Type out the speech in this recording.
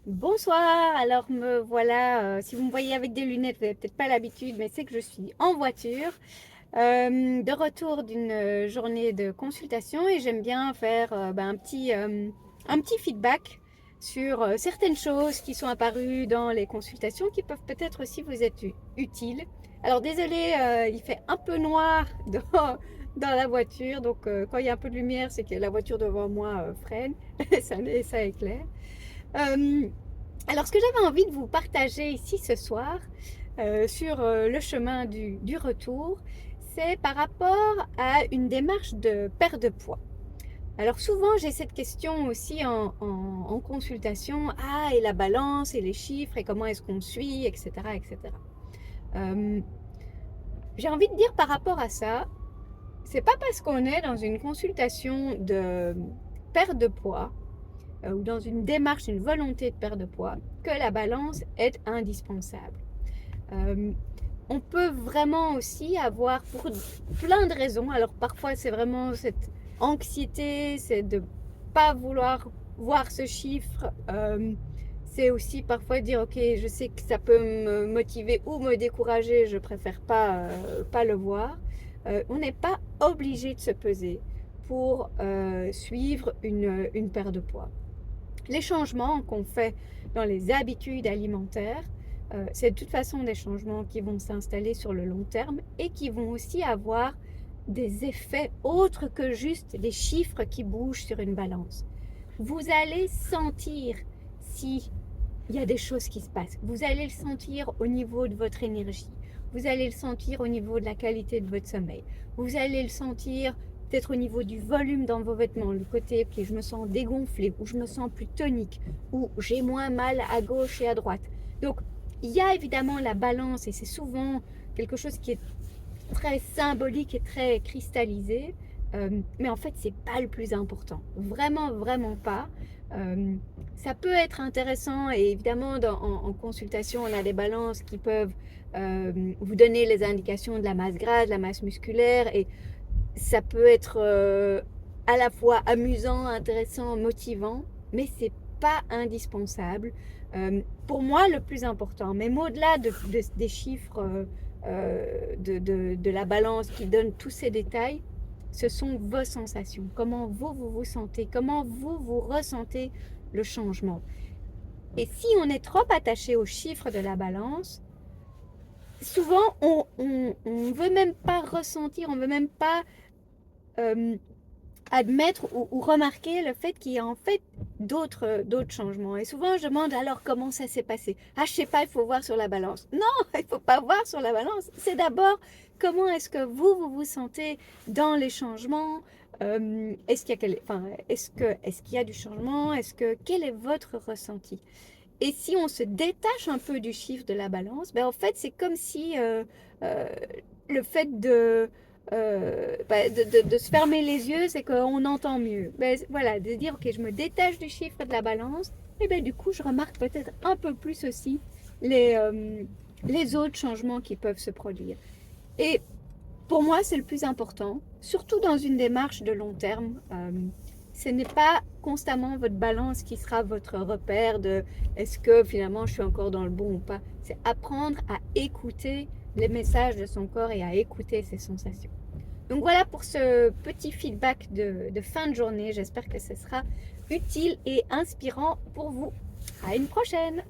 Bonsoir, alors me voilà, si vous me voyez avec des lunettes, vous n'avez peut-être pas l'habitude, mais c'est que je suis en voiture, de retour d'une journée de consultation et j'aime bien faire un petit feedback sur certaines choses qui sont apparues dans les consultations qui peuvent peut-être aussi vous être utiles. Alors désolé, il fait un peu noir dans la voiture, donc quand il y a un peu de lumière, c'est que la voiture devant moi freine, ça éclaire. Euh, alors, ce que j'avais envie de vous partager ici ce soir, sur le chemin du retour, c'est par rapport à une démarche de perte de poids. Alors souvent, j'ai cette question aussi en consultation, ah, et la balance, et les chiffres, et comment est-ce qu'on suit, etc., etc. Euh, j'ai envie de dire par rapport à ça, c'est pas parce qu'on est dans une consultation de perte de poids ou dans une démarche, une volonté de perte de poids, que la balance est indispensable. Euh, on peut vraiment aussi avoir, pour plein de raisons, alors parfois c'est vraiment cette anxiété, c'est de ne pas vouloir voir ce chiffre, c'est aussi parfois dire ok, je sais que ça peut me motiver ou me décourager, je préfère pas le voir. On n'est pas obligé de se peser pour suivre une perte de poids. Les changements qu'on fait dans les habitudes alimentaires, c'est de toute façon des changements qui vont s'installer sur le long terme et qui vont aussi avoir des effets autres que juste les chiffres qui bougent sur une balance. Vous allez sentir si il y a des choses qui se passent. Vous allez le sentir au niveau de votre énergie. Vous allez le sentir au niveau de la qualité de votre sommeil. Vous allez le sentir peut-être au niveau du volume dans vos vêtements, le côté que je me sens dégonflée, ou je me sens plus tonique, ou j'ai moins mal à gauche et à droite. Donc, il y a évidemment la balance et c'est souvent quelque chose qui est très symbolique et très cristallisé. Mais en fait, c'est pas le plus important. Vraiment, vraiment pas. Euh, Ça peut être intéressant et évidemment, en consultation, on a des balances qui peuvent vous donner les indications de la masse grasse, de la masse musculaire et ça peut être à la fois amusant, intéressant, motivant, mais c'est pas indispensable. Pour moi, le plus important, même au-delà des chiffres de la balance qui donne tous ces détails, ce sont vos sensations. Comment vous vous sentez, comment vous ressentez le changement. Et si on est trop attaché aux chiffres de la balance, souvent on veut même pas ressentir, on veut même pas euh, admettre ou remarquer le fait qu'il y a en fait d'autres changements. Et souvent, je demande alors comment ça s'est passé. Ah, je sais pas, il faut voir sur la balance. Non, il faut pas voir sur la balance. C'est d'abord comment est-ce que vous sentez dans les changements. Est-ce qu'il y a du changement? Quel est votre ressenti? Et si on se détache un peu du chiffre de la balance, ben en fait, c'est comme si euh, le fait de se fermer les yeux, c'est qu'on entend mieux. Ben, voilà, de dire, ok, je me détache du chiffre de la balance, et ben du coup, je remarque peut-être un peu plus aussi les, euh, les autres changements qui peuvent se produire. Et pour moi, c'est le plus important, surtout dans une démarche de long terme. Ce n'est pas constamment votre balance qui sera votre repère de est-ce que finalement je suis encore dans le bon ou pas. C'est apprendre à écouter les messages de son corps et à écouter ses sensations. Donc voilà pour ce petit feedback de fin de journée. J'espère que ce sera utile et inspirant pour vous. À une prochaine!